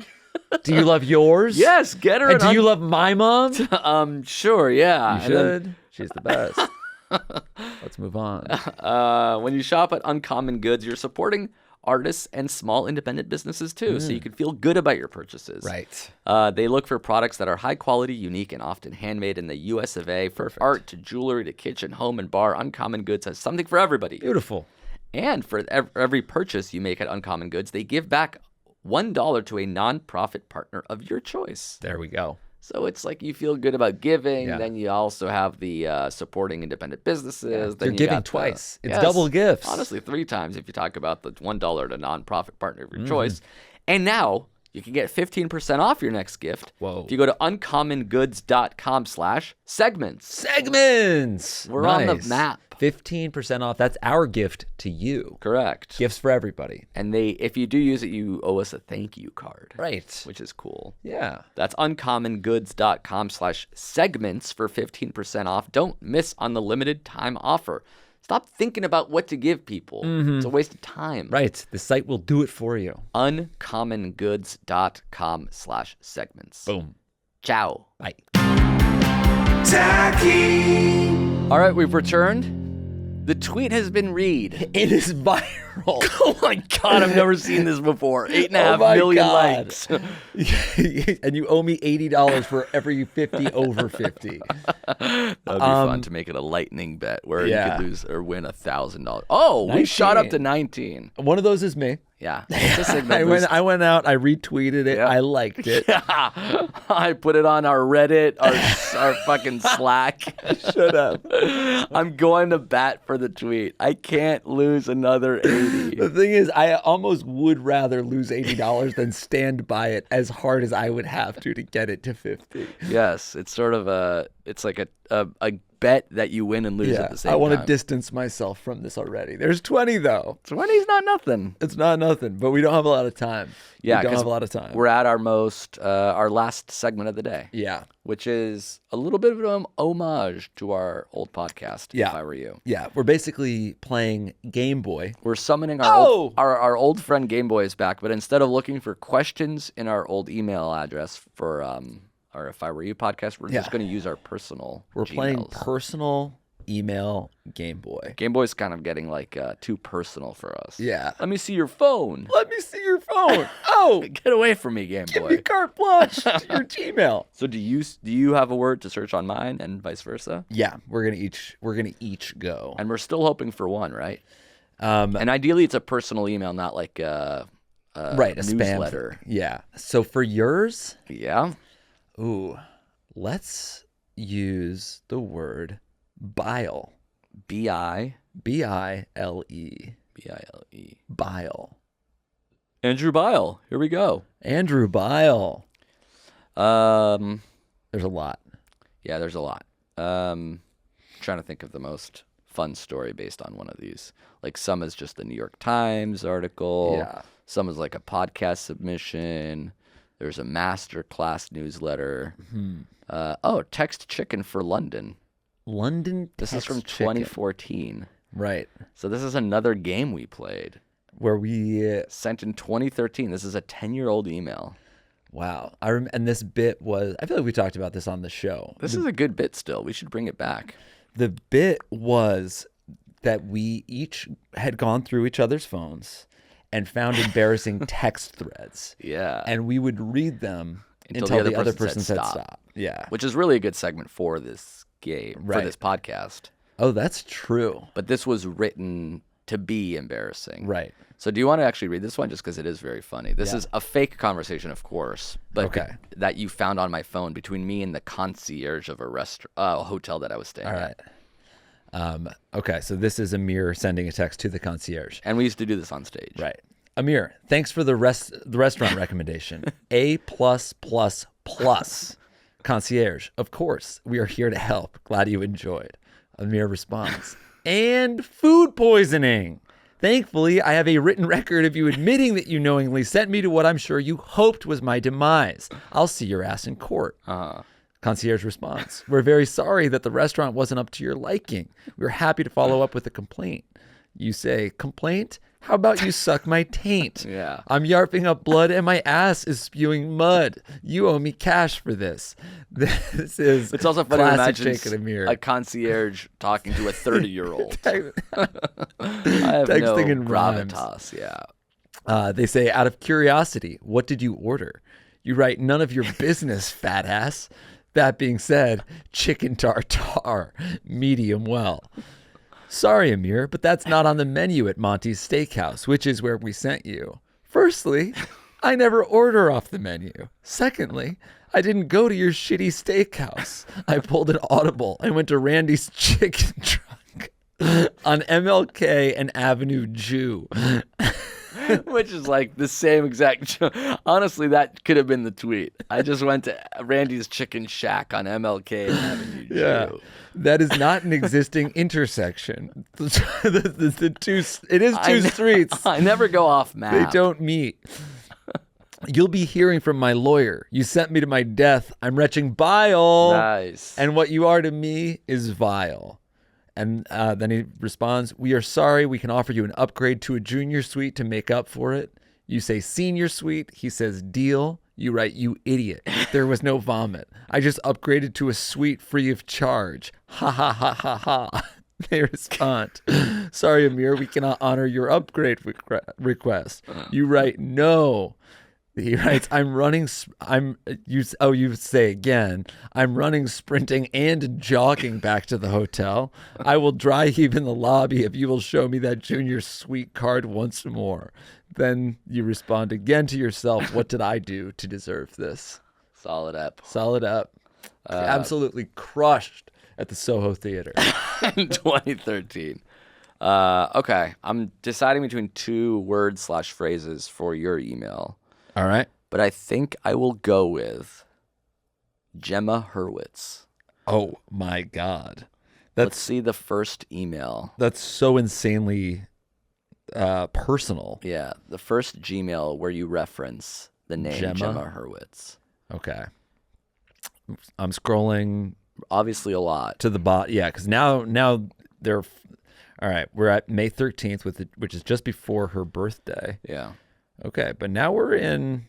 Do you love yours? Yes, get her. And do you love my mom? Sure, yeah. You And then, should. She's the best. Let's move on. when you shop at Uncommon Goods, you're supporting artists and small independent businesses too, so you can feel good about your purchases. Right. They look for products that are high quality, unique, and often handmade in the US of A. From art to jewelry to kitchen, home, and bar, Uncommon Goods has something for everybody. Beautiful. And for every purchase you make at Uncommon Goods, they give back $1 to a nonprofit partner of your choice. There we go. So it's like you feel good about giving. Yeah. Then you also have the supporting independent businesses. Then You're you giving got twice. It's Yes. double gifts. Honestly, 3 times if you talk about the $1 to nonprofit partner Mm-hmm. of your choice. And now you can get 15% off your next gift. Whoa. If you go to uncommongoods.com/segments. Segments. We're on the Nice. map. 15% off. That's our gift to you. Correct. Gifts for everybody. And if you do use it, you owe us a thank you card. Right. Which is cool. Yeah. That's uncommongoods.com/segments for 15% off. Don't miss on the limited time offer. Stop thinking about what to give people. It's a waste of time. Right. The site will do it for you. Uncommongoods.com/segments. Boom. Ciao. Bye. Tacky. All right, we've returned. The tweet has been read. It is viral. Oh my God, I've never seen this before. 8.5 my million God. likes. And you owe me $80 for every 50 over 50. That'd be fun to make it a lightning bet where you yeah. could lose or win $1,000. Oh, we shot up to 19. One of those is me. Yeah, it's a signal boost. I went out, I retweeted it, Yeah. I liked it. I put it on our Reddit, our fucking Slack. Shut up. I'm going to bat for the tweet. I can't lose another 80. The thing is, I almost would rather lose $80 than stand by it as hard as I would have to get it to 50. Yes, it's sort of it's like a bet that you win and lose at the same I want time. to distance myself from this already. There's 20 though. 20's not nothing. It's not nothing, but we don't have a lot of time. Yeah, we don't 'cause have a lot of time. We're at our last segment of the day. Yeah. Which is a little bit of an homage to our old podcast, Yeah. If I Were You. Yeah, we're basically playing Game Boy. We're summoning Oh! our old friend Game Boy is back, but instead of looking for questions in our old email address for our If I Were You podcast, we're just going to use our personal We're playing Gmails. personal email Game Boy. Game Boy's kind of getting like too personal for us. Yeah. Let me see your phone. Let me see your phone. Oh, Get away from me, Game give Boy. me carte blanche to your Gmail. So do you have a word to search on mine and vice versa? Yeah, we're gonna each go. And we're still hoping for one, right? Um, And ideally, it's a personal email, not like a right, a newsletter. spam. Yeah. So for yours, Yeah. ooh, let's use the word bile. B-I-B-I-L-E. B-I-L-E. Bile. Andrew Bile. Here we go. Andrew Bile. Um, There's a lot. yeah, there's a lot. Trying to think of the most fun story based on one of these. Like some is just the New York Times article. Yeah. Some is like a podcast submission. There's a master class newsletter. Text chicken for London. London. This is from Text Chicken. 2014. Right. So this is another game we played. Where we Sent in 2013. This is a 10-year-old email. wow. And this bit was, I feel like we talked about this on the show. This is a good bit still. We should bring it back. The bit was that we each had gone through each other's phones and found embarrassing text threads. Yeah. And we would read them until the other person said stop. Yeah. Which is really a good segment for this game, for Right. this podcast. Oh, that's true. But this was written to be embarrassing. Right. So do you want to actually read this one just because it is very funny? This is a fake conversation, of course, but Okay. that you found on my phone between me and the concierge of a hotel that I was staying All at. right. Okay, so this is Amir sending a text to the concierge. And we used to do this on stage. Right. Amir, thanks for the restaurant recommendation. A+++. Concierge, of course. We are here to help. Glad you enjoyed. Amir responds, and food poisoning. Thankfully, I have a written record of you admitting that you knowingly sent me to what I'm sure you hoped was my demise. I'll see your ass in court. Concierge responds, we're very sorry that the restaurant wasn't up to your liking. We're happy to follow up with a complaint. You say, complaint? How about you suck my taint? Yeah. I'm yarping up blood and my ass is spewing mud. You owe me cash for this. This is It's also funny to classic imagine Jake and Amir. a concierge talking to a 30-year-old. I have Texting no in rhymes. gravitas. Yeah. They say, out of curiosity, what did you order? You write, none of your business, fat ass. That being said, chicken tartare, medium well. Sorry, Amir, but that's not on the menu at Monty's Steakhouse, which is where we sent you. Firstly, I never order off the menu. Secondly, I didn't go to your shitty steakhouse. I pulled an audible and went to Randy's Chicken Truck on MLK and Avenue Jew. Which is like the same exact. Honestly, that could have been the tweet. I just went to Randy's Chicken Shack on MLK and Avenue Yeah. Jew. That is not an existing intersection. It is two streets. I never go off map. They don't meet. You'll be hearing from my lawyer. You sent me to my death. I'm retching bile. Nice. And what you are to me is vile. And then he responds, we are sorry. We can offer you an upgrade to a junior suite to make up for it. You say senior suite. He says deal. You write, you idiot. There was no vomit. I just upgraded to a suite free of charge. Ha ha ha ha ha. They respond, sorry, Amir, we cannot honor your upgrade request. You write, no. He writes, you say again, I'm running, sprinting, and jogging back to the hotel. I will dry heave in the lobby if you will show me that junior suite card once more. Then you respond again to yourself, what did I do to deserve this? Solid up. Solid up. Absolutely crushed at the Soho Theater. In 2013. Okay, I'm deciding between 2 words/phrases for your email. All right. But I think I will go with Gemma Hurwitz. Oh, my God. Let's see the first email. That's so insanely personal. Yeah, the first Gmail where you reference the name Gemma Hurwitz. Okay. I'm scrolling. Obviously a lot. To the bottom. Yeah, because now they're... All right, we're at May 13th, which is just before her birthday. Yeah. Okay, but now we're in...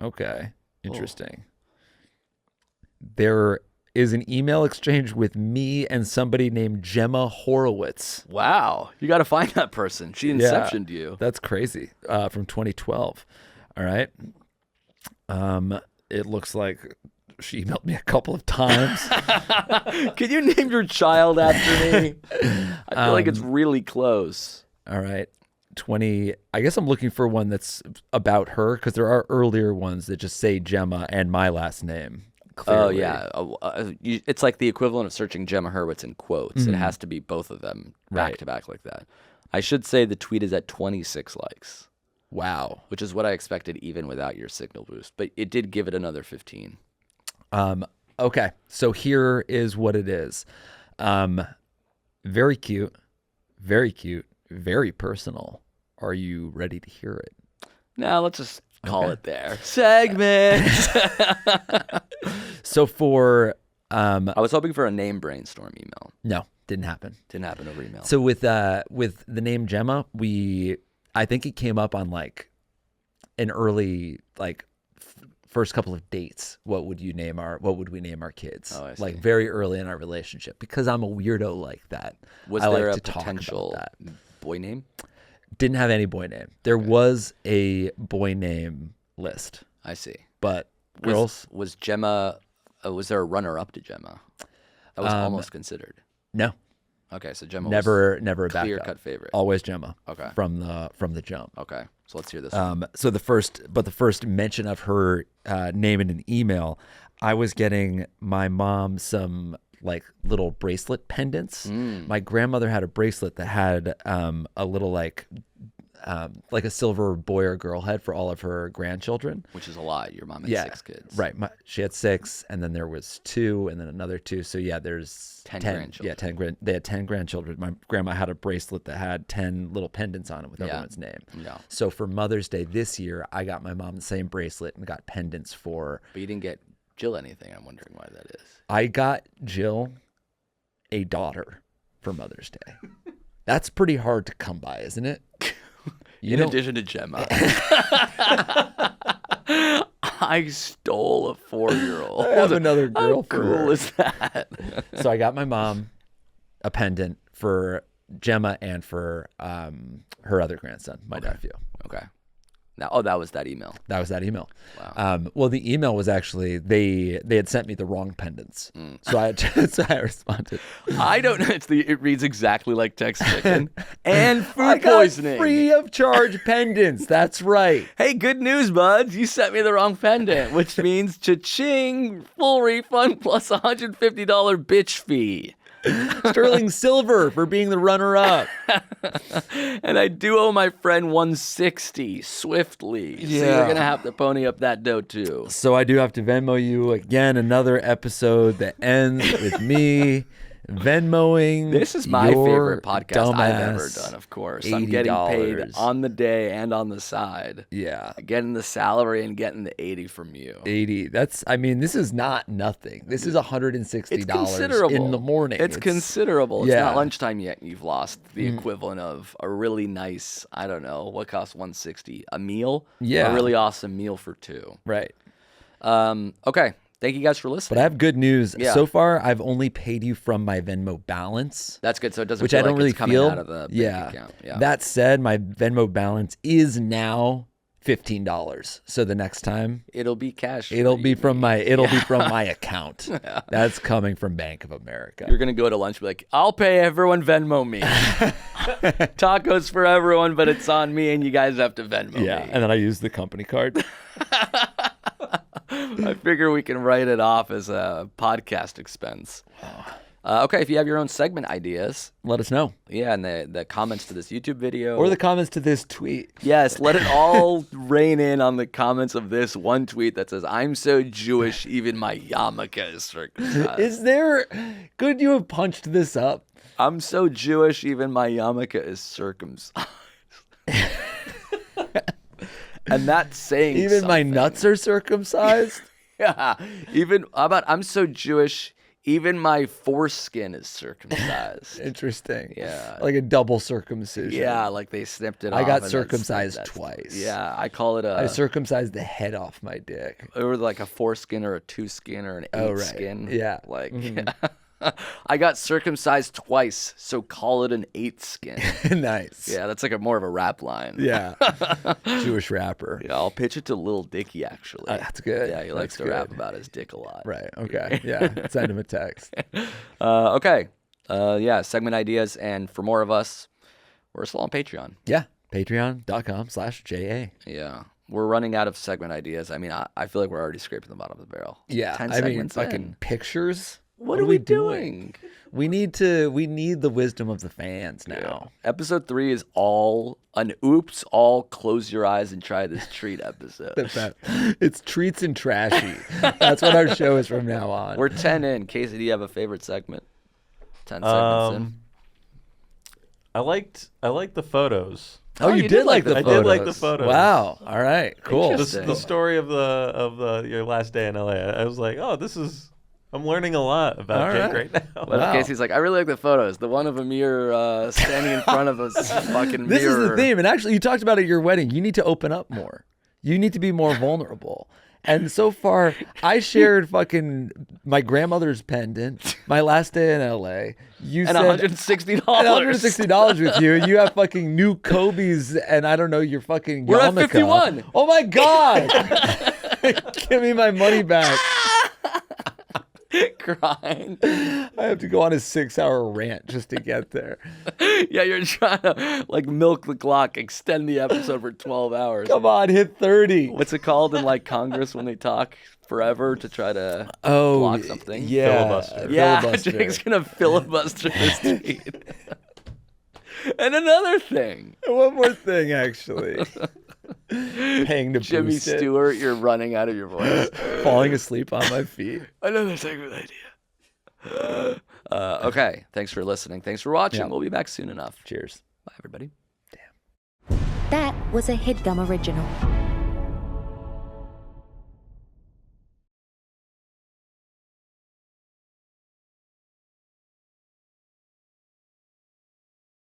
Okay, interesting. There is an email exchange with me and somebody named Gemma Horowitz. Wow, you got to find that person. She inceptioned you. That's crazy. From 2012. All right. It looks like she emailed me a couple of times. Could you name your child after me? I feel like it's really close. All right. I guess I'm looking for one that's about her because there are earlier ones that just say Gemma and my last name. Clearly. Oh, yeah. It's like the equivalent of searching Gemma Hurwitz in quotes. It has to be both of them back to back like that. I should say the tweet is at 26 likes. Wow. Which is what I expected even without your signal boost. But it did give it another 15. Okay. So here is what it is. Very cute. Very cute. Very personal. Are you ready to hear it? Now let's just call it there. Segment. So for I was hoping for a name brainstorm email. No, didn't happen. Didn't happen over email. So with the name Gemma, I think it came up on like an early first couple of dates. What would we name our kids? Oh, I see. Like very early in our relationship because I'm a weirdo like that. Was I there like a to potential talk about that. boy name? Didn't have any boy name. There was a boy name list. I see. But girls was Gemma. Was there a runner-up to Gemma? That was almost considered. No. Okay, so Gemma never was a backup. clear-cut favorite. Always Gemma. Okay. From the jump. Okay, so let's hear this one. So the first mention of her name in an email, I was getting my mom some like little bracelet pendants. My grandmother had a bracelet that had a little like like a silver boy or girl head for all of her grandchildren. Which is a lot. Your mom had 6 kids. Right. She had 6, and then there was 2, and then another 2. So yeah, there's 10 grandchildren. Yeah, 10 they had 10 grandchildren. My grandma had a bracelet that had 10 little pendants on it with everyone's name. Yeah. So for Mother's Day this year, I got my mom the same bracelet and got pendants for. But you didn't get Jill anything. I'm wondering why that is. I got Jill a daughter for Mother's Day. That's pretty hard to come by, isn't it? In addition to Gemma. I stole a 4-year-old. I have another girl How for cool her. is that? So I got my mom a pendant for Gemma and for her other grandson, my nephew. Okay. Now, that was that email. That was that email. Wow. Well, the email was actually they had sent me the wrong pendants, so I responded. I don't know. It reads exactly like text chicken and I food got poisoning. free of charge pendants. That's right. Hey, good news, buds. You sent me the wrong pendant, which means cha-ching, full refund plus $150 bitch fee. Sterling silver for being the runner-up. And I do owe my friend 160 swiftly. So you're going to have to pony up that dough too. So I do have to Venmo you again. Another episode that ends with me Venmoing. This is my your favorite podcast I've ever dumbass done, of course. I'm getting paid $80. on the day and on the side. Yeah. Getting the salary and getting the 80 from you. 80. This is not nothing. This is $160 It's considerable. in the morning. It's considerable. It's yeah. not lunchtime yet, and you've lost the equivalent of a really nice, I don't know, what costs $160? A meal? Yeah. A really awesome meal for 2. Right. Okay. Thank you guys for listening. But I have good news. Yeah. So far, I've only paid you from my Venmo balance. That's good. So it doesn't which feel I don't like really it's coming feel. out of the bank account. Yeah. That said, my Venmo balance is now $15. So the next time It'll be cash. it'll be from my Yeah. account. That's coming from Bank of America. You're gonna go to lunch and be like, I'll pay everyone, Venmo me. Tacos for everyone, but it's on me and you guys have to Venmo me. And then I use the company card. I figure we can write it off as a podcast expense. Okay, if you have your own segment ideas, Let us know. yeah, and the comments to this YouTube video. Or the comments to this tweet. Yes, let it all rain in on the comments of this one tweet that says, I'm so Jewish, even my yarmulke is circumcised. Could you have punched this up? I'm so Jewish, even my yarmulke is circumcised. And that's saying Even my something. nuts are circumcised? Yeah. How about I'm so Jewish, even my foreskin is circumcised. Interesting. Yeah. Like a double circumcision. Yeah, like they snipped it off. I got and then circumcised snipped that twice. Yeah, I call it I a circumcised the head off my dick. or like a foreskin or a 2-skin or an 8 right. skin. Yeah. Like I got circumcised twice, so call it an 8 skin. Nice. Yeah, that's like more of a rap line. Yeah. Jewish rapper. Yeah, I'll pitch it to Lil Dicky actually. That's good. Yeah, he likes That's to rap good. about his dick a lot. Right. Okay. Yeah. Send him a text. Okay. Yeah, segment ideas, and for more of us, we're still on Patreon. Yeah. Patreon.com/JA. Yeah. We're running out of segment ideas. I mean, I feel like we're already scraping the bottom of the barrel. Yeah. 10 I mean, segments fucking in. pictures. What are we doing? We need the wisdom of the fans now. Episode 3 is all an oops, all close your eyes and try this treat episode. It's treats and trashy. That's what our show is from now on. We're 10 in. Casey, do you have a favorite segment? 10 segments in. I liked the photos. Oh, you did like the I photos. did like the photos. Wow. All right. Cool. Interesting. The story of your last day in LA. I was like, oh, I'm learning a lot about All Jake right. right now. What if Wow. Casey's like, I really like the photos. The one of Amir standing in front of us fucking This mirror. is the theme. And actually, you talked about it at your wedding. You need to open up more. You need to be more vulnerable. And so far, I shared fucking my grandmother's pendant, my last day in LA. You And said $160. and $160 with you. You have fucking new Kobe's, and I don't know your fucking. We're at yarmulke. 51. Oh my god! Give me my money back. Crying. I have to go on a 6-hour rant just to get there. Yeah, you're trying to like milk the clock, extend the episode for 12 hours. Come on, hit 30. What's it called in like Congress when they talk forever to try to Oh, block something? Yeah, Filibuster. Yeah, filibuster. Jake's gonna filibuster this tweet. And another thing, One more thing, actually. Paying to Jimmy boost it. Stewart, you're running out of your voice. Falling asleep on my feet. Another segment idea. Okay, thanks for listening. Thanks for watching. Yeah. We'll be back soon enough. Cheers. Bye, everybody. That was a Headgum original.